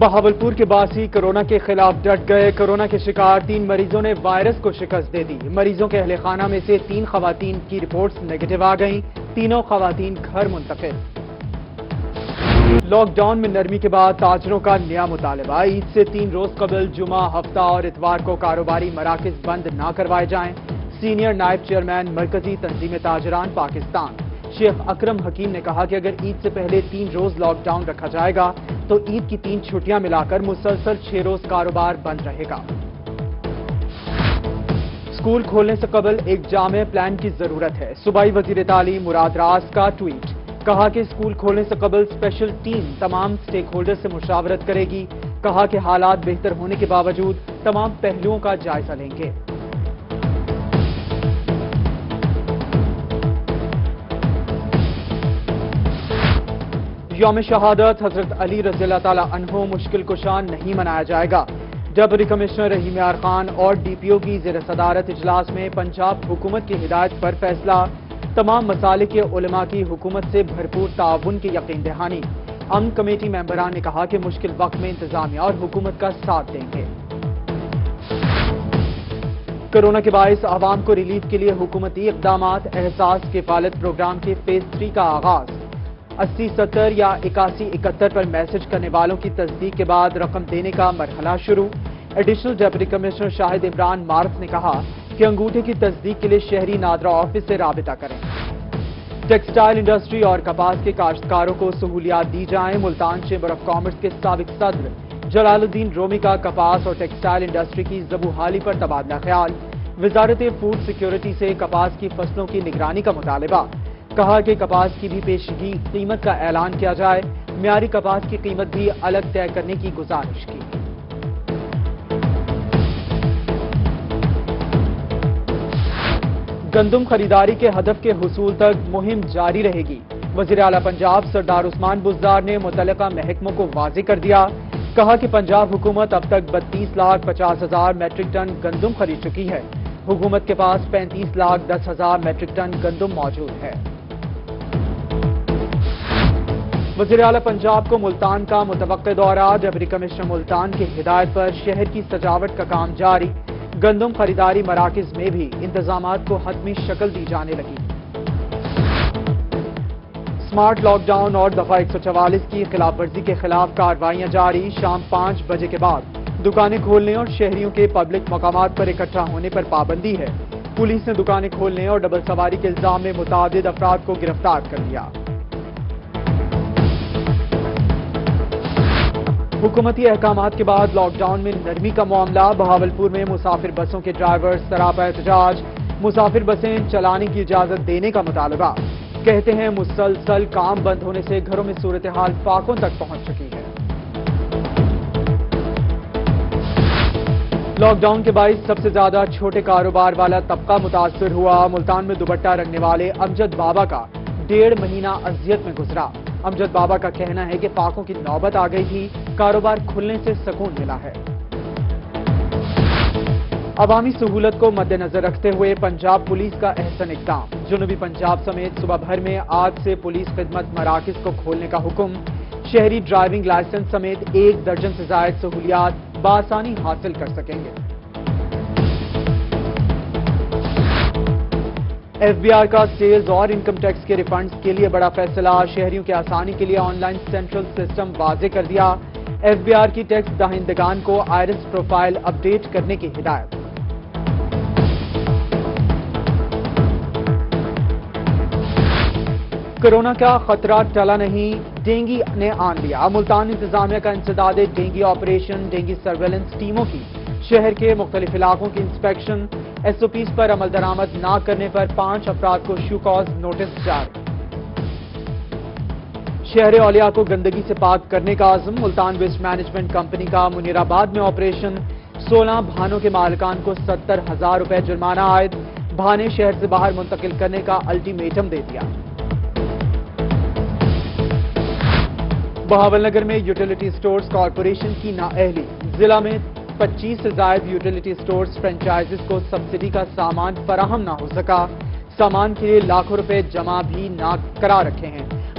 بہاولپور کے باسی کورونا کے خلاف ڈٹ گئے۔ کورونا کے شکار 3 مریضوں نے وائرس کو شکست دے دی۔ مریضوں کے اہل خانہ میں سے 3 خواتین کی رپورٹس نیگیٹو آ گئیں۔ تینوں خواتین گھر منتقل۔ لاک ڈاؤن میں نرمی کے بعد تاجروں کا نیا مطالبہ۔ عید سے 3 روز قبل جمعہ، ہفتہ اور اتوار کو کاروباری مراکز بند نہ کروائے جائیں۔ سینئر نائب چیئرمین مرکزی تنظیم تاجران پاکستان شیخ اکرم حکیم نے کہا کہ اگر عید سے پہلے 3 روز لاک ڈاؤن رکھا جائے گا تو عید کی 3 چھٹیاں ملا کر مسلسل 6 روز کاروبار بند رہے گا۔ اسکول کھولنے سے قبل ایک جامع پلان کی ضرورت ہے۔ صوبائی وزیر تعلیم مراد راز کا ٹویٹ۔ کہا کہ اسکول کھولنے سے قبل اسپیشل ٹیم تمام اسٹیک ہولڈر سے مشاورت کرے گی۔ کہا کہ حالات بہتر ہونے کے باوجود تمام پہلوؤں کا جائزہ لیں گے۔ یوم شہادت حضرت علی رضی اللہ تعالی عنہ مشکل کشا نہیں منایا جائے گا۔ ڈپٹی کمشنر رحیم یار خان اور ڈی پی او کی زیر صدارت اجلاس میں پنجاب حکومت کی ہدایت پر فیصلہ۔ تمام مسالک کے علماء کی حکومت سے بھرپور تعاون کی یقین دہانی۔ امن کمیٹی ممبران نے کہا کہ مشکل وقت میں انتظامیہ اور حکومت کا ساتھ دیں گے۔ کورونا کے باعث عوام کو ریلیف کے لیے حکومتی اقدامات۔ احساس کفالت پروگرام کے فیز 3 کا آغاز۔ 80-70 یا 81-71 پر میسج کرنے والوں کی تصدیق کے بعد رقم دینے کا مرحلہ شروع۔ ایڈیشنل ڈپٹی کمشنر شاہد عمران مارف نے کہا کہ انگوٹھے کی تصدیق کے لیے شہری نادرا آفس سے رابطہ کریں۔ ٹیکسٹائل انڈسٹری اور کپاس کے کاشتکاروں کو سہولیات دی جائیں۔ ملتان چیمبر آف کامرس کے سابق صدر جلال الدین رومی کا کپاس اور ٹیکسٹائل انڈسٹری کی زبوں حالی پر تبادلہ خیال۔ وزارت فوڈ سیکیورٹی سے کپاس کی فصلوں کی نگرانی کا مطالبہ۔ کہا کہ کپاس کی بھی پیشگی قیمت کا اعلان کیا جائے۔ معیاری کپاس کی قیمت بھی الگ طے کرنے کی گزارش کی۔ گندم خریداری کے ہدف کے حصول تک مہم جاری رہے گی۔ وزیر اعلیٰ پنجاب سردار عثمان بزدار نے متعلقہ محکموں کو واضح کر دیا۔ کہا کہ پنجاب حکومت اب تک 32,50,000 میٹرک ٹن گندم خرید چکی ہے۔ حکومت کے پاس 35,10,000 میٹرک ٹن گندم موجود ہے۔ وزیر اعلیٰ پنجاب کو ملتان کا متوقع دورہ۔ ڈپٹی کمشنر ملتان کی ہدایت پر شہر کی سجاوٹ کا کام جاری۔ گندم خریداری مراکز میں بھی انتظامات کو حتمی شکل دی جانے لگی۔ سمارٹ لاک ڈاؤن اور دفعہ 144 کی خلاف ورزی کے خلاف کارروائیاں جاری۔ شام 5 بجے کے بعد دکانیں کھولنے اور شہریوں کے پبلک مقامات پر اکٹھا ہونے پر پابندی ہے۔ پولیس نے دکانیں کھولنے اور ڈبل سواری کے الزام میں متعدد افراد کو گرفتار کر لیا۔ حکومتی احکامات کے بعد لاک ڈاؤن میں نرمی کا معاملہ۔ بہاولپور میں مسافر بسوں کے ڈرائیور سراپا احتجاج۔ مسافر بسیں چلانے کی اجازت دینے کا مطالبہ۔ کہتے ہیں مسلسل کام بند ہونے سے گھروں میں صورتحال فاقوں تک پہنچ چکی ہے۔ لاک ڈاؤن کے باعث سب سے زیادہ چھوٹے کاروبار والا طبقہ متاثر ہوا۔ ملتان میں دوپٹہ رنگنے والے امجد بابا کا 1.5 مہینہ اذیت میں گزرا۔ امجد بابا کا کہنا ہے کہ فاقوں کی نوبت آ گئی تھی، کاروبار کھلنے سے سکون ملا ہے۔ عوامی سہولت کو مد نظر رکھتے ہوئے پنجاب پولیس کا احسن اقدام۔ جنوبی پنجاب سمیت صوبہ بھر میں آج سے پولیس خدمت مراکز کو کھولنے کا حکم۔ شہری ڈرائیونگ لائسنس سمیت 1 درجن سے زائد سہولیات بآسانی حاصل کر سکیں گے۔ ایف بی آر کا سیلز اور انکم ٹیکس کے ریفنڈز کے لیے بڑا فیصلہ۔ شہریوں کی آسانی کے لیے آن لائن سینٹرل سسٹم واضح کر دیا۔ ایف بی آر کی ٹیکس دہندگان کو آئرس پروفائل اپ ڈیٹ کرنے کی ہدایت۔ کورونا کا خطرہ ٹلا نہیں، ڈینگی نے آن لیا۔ ملتان انتظامیہ کا انسداد ڈینگی آپریشن۔ ڈینگی سرویلنس ٹیموں کی شہر کے مختلف علاقوں کی انسپیکشن۔ ایس او پیز پر عمل درآمد نہ کرنے پر 5 افراد کو شو کاز نوٹس جاری۔ شہر اولیاء کو گندگی سے پاک کرنے کا عزم۔ ملتان ویسٹ مینجمنٹ کمپنی کا منیر آباد میں آپریشن۔ 16 بھانوں کے مالکان کو 70,000 روپے جرمانہ عائد۔ بھانے شہر سے باہر منتقل کرنے کا الٹیمیٹم دے دیا۔ بہاول نگر میں یوٹیلیٹی سٹورز کارپوریشن کی نااہلی۔ ضلع میں 25 سے زائد یوٹیلیٹی سٹورز فرنچائزز کو سبسڈی کا سامان فراہم نہ ہو سکا۔ سامان کے لیے لاکھوں روپے جمع بھی نہ کرا رکھے ہیں۔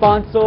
500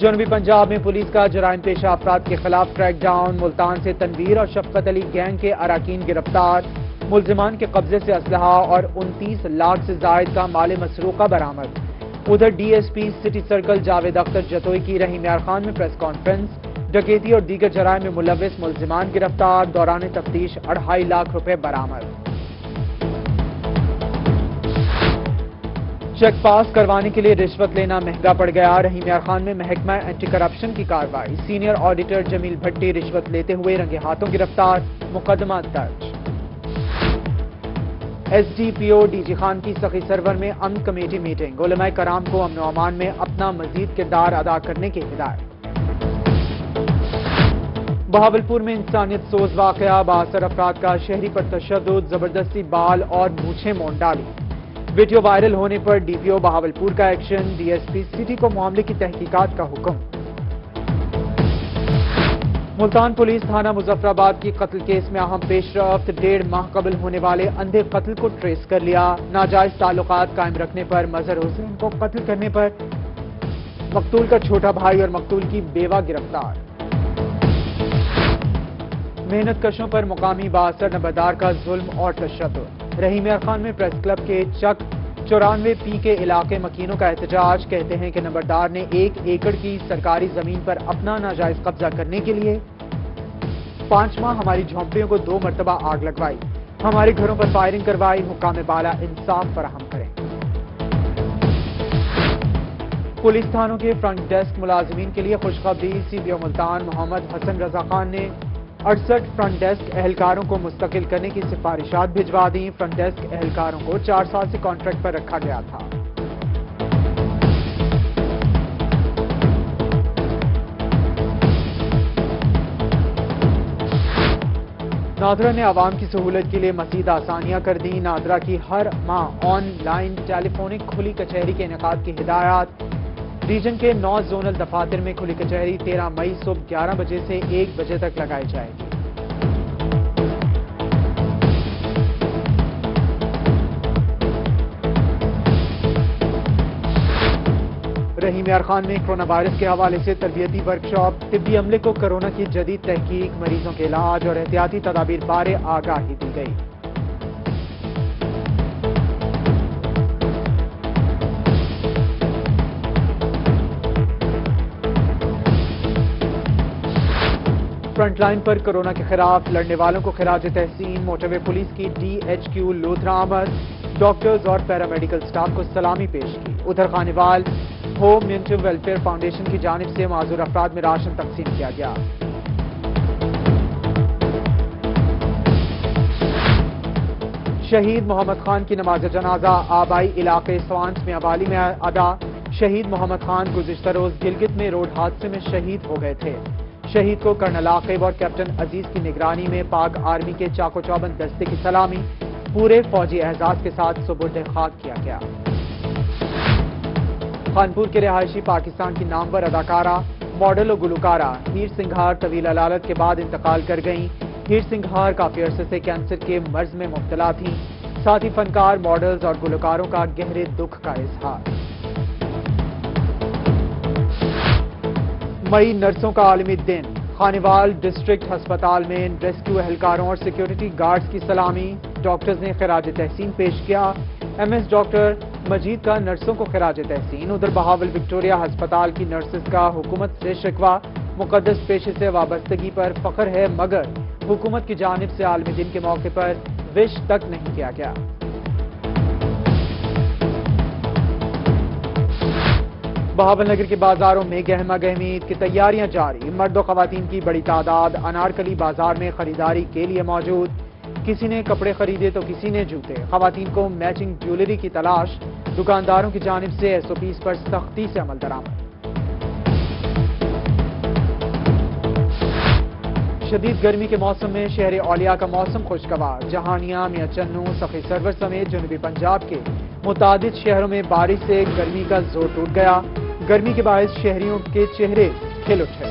جنوبی پنجاب میں پولیس کا جرائم پیشہ افراد کے خلاف کریک ڈاؤن، ملتان سے تنویر اور شفقت علی گینگ کے اراکین گرفتار، ملزمان کے قبضے سے اسلحہ اور 29 لاکھ سے زائد کا مال مسروقہ برآمد۔ ادھر D S P city circle Javed Akhtar Jatoi کی رحیم یار خان میں پریس کانفرنس، ڈکیتی اور دیگر جرائم میں ملوث ملزمان گرفتار، دوران تفتیش 2.5 لاکھ روپے برآمد۔ چیک پاس کروانے کے لیے رشوت لینا مہنگا پڑ گیا، رحیم یار خان میں محکمہ اینٹی کرپشن کی کارروائی، سینئر آڈیٹر جمیل بھٹی رشوت لیتے ہوئے رنگے ہاتھوں گرفتار، مقدمہ درج۔ S D P O D G Khan کی سخی سرور میں امن کمیٹی میٹنگ، علماء کرام کو امن و امان میں اپنا مزید کردار ادا کرنے کی ہدایت۔ بہاولپور میں انسانیت سوز واقعہ، 72 افراد کا شہری پر تشدد، زبردستی بال اور مونچھیں مونڈ ڈالی، ویڈیو وائرل ہونے پر ڈی پی او بہاولپور کا action, D S P city کو معاملے کی تحقیقات کا حکم۔ ملتان پولیس تھانہ مظفر آباد کی قتل کیس میں اہم پیش رفت، 1.5 ماہ قبل ہونے والے اندھے قتل کو ٹریس کر لیا، ناجائز تعلقات قائم رکھنے پر مظہر حسین کو قتل کرنے پر مقتول کا چھوٹا بھائی اور مقتول کی بیوہ گرفتار۔ محنت کشوں پر مقامی بااثر نمبردار کا ظلم اور تشدد، رحیم یار خان میں پریس کلب کے چک 94 پی کے علاقے مکینوں کا احتجاج، کہتے ہیں کہ نمبردار نے 1 ایکڑ کی سرکاری زمین پر اپنا ناجائز قبضہ کرنے کے لیے 5 ماہ ہماری جھونپڑیوں کو 2 مرتبہ آگ لگوائی، ہمارے گھروں پر فائرنگ کروائی، حکام بالا انصاف فراہم کریں۔ پولیس تھانوں کے فرنٹ ڈیسک ملازمین کے لیے خوشخبری، سی پی او ملتان محمد حسن رضا خان نے 68 فرنٹ ڈیسک اہلکاروں کو مستقل کرنے کی سفارشات بھجوا دیں، فرنٹ ڈیسک اہلکاروں کو 4 سال سے کانٹریکٹ پر رکھا گیا تھا۔ نادرا نے عوام کی سہولت کے لیے مزید آسانیاں کر دیں، نادرا کی ہر ماہ آن لائن ٹیلی فونک کھلی کچہری کے انعقاد کی ہدایات، ریجن کے 9 زونل دفاتر میں کھلی کچہری 13 مئی صبح 11 بجے سے 1 بجے تک لگائی جائے گی۔ رحیم یار خان میں کرونا وائرس کے حوالے سے تربیتی ورکشاپ، طبی عملے کو کرونا کی جدید تحقیق، مریضوں کے علاج اور احتیاطی تدابیر بارے آگاہی دی گئی۔ فرنٹ لائن پر کرونا کے خلاف لڑنے والوں کو خراج تحسین، موٹر وے پولیس کی ڈی ایچ کیو لودھرا آمد، ڈاکٹرز اور پیرامیڈیکل سٹاف کو سلامی پیش کی۔ ادھر Khanewal home mental welfare foundation کی جانب سے معذور افراد میں راشن تقسیم کیا گیا۔ شہید محمد خان کی نماز جنازہ آبائی علاقے سوانس میں عوالی میں ادا، شہید محمد خان گزشتہ روز گلگت میں روڈ حادثے میں شہید ہو گئے تھے۔ شہید کو کرنل عاقب اور کیپٹن عزیز کی نگرانی میں پاک آرمی کے چاق و چوبند دستے کی سلامی پورے فوجی اعزاز کے ساتھ سپرد خاک کیا گیا۔ خانپور کے رہائشی پاکستان کی نامور اداکارہ، ماڈل و گلوکارہ ہیر سنگھار طویل علالت کے بعد انتقال کر گئیں۔ ہیر سنگھار کافی عرصے سے کینسر کے مرض میں مبتلا تھیں، ساتھ ہی فنکار، ماڈلز اور گلوکاروں کا گہرے دکھ کا اظہار۔ مئی نرسوں کا عالمی دن، خانیوال ڈسٹرکٹ ہسپتال میں ریسکیو اہلکاروں اور سیکیورٹی گارڈز کی سلامی، ڈاکٹرز نے خراج تحسین پیش کیا۔ ایم ایس ڈاکٹر مجید کا نرسوں کو خراج تحسین۔ ادھر بہاول وکٹوریہ ہسپتال کی نرسز کا حکومت سے شکوہ، مقدس پیشے سے وابستگی پر فخر ہے مگر حکومت کی جانب سے عالمی دن کے موقع پر وش تک نہیں کیا گیا۔ بہاول نگر کے بازاروں میں گہما گہمی عید کی تیاریاں جاری، مرد و خواتین کی بڑی تعداد انارکلی بازار میں خریداری کے لیے موجود، کسی نے کپڑے خریدے تو کسی نے جوتے، خواتین کو میچنگ جیولری کی تلاش، دکانداروں کی جانب سے ایس او پیز پر سختی سے عمل درآمد۔ شدید گرمی کے موسم میں شہر اولیاء کا موسم خوشگوار، جہانیاں، میاں چنو، سخی سرور سمیت جنوبی پنجاب کے متعدد شہروں میں بارش سے گرمی کا زور ٹوٹ گیا، گرمی کے باعث شہریوں کے چہرے کھل اٹھے۔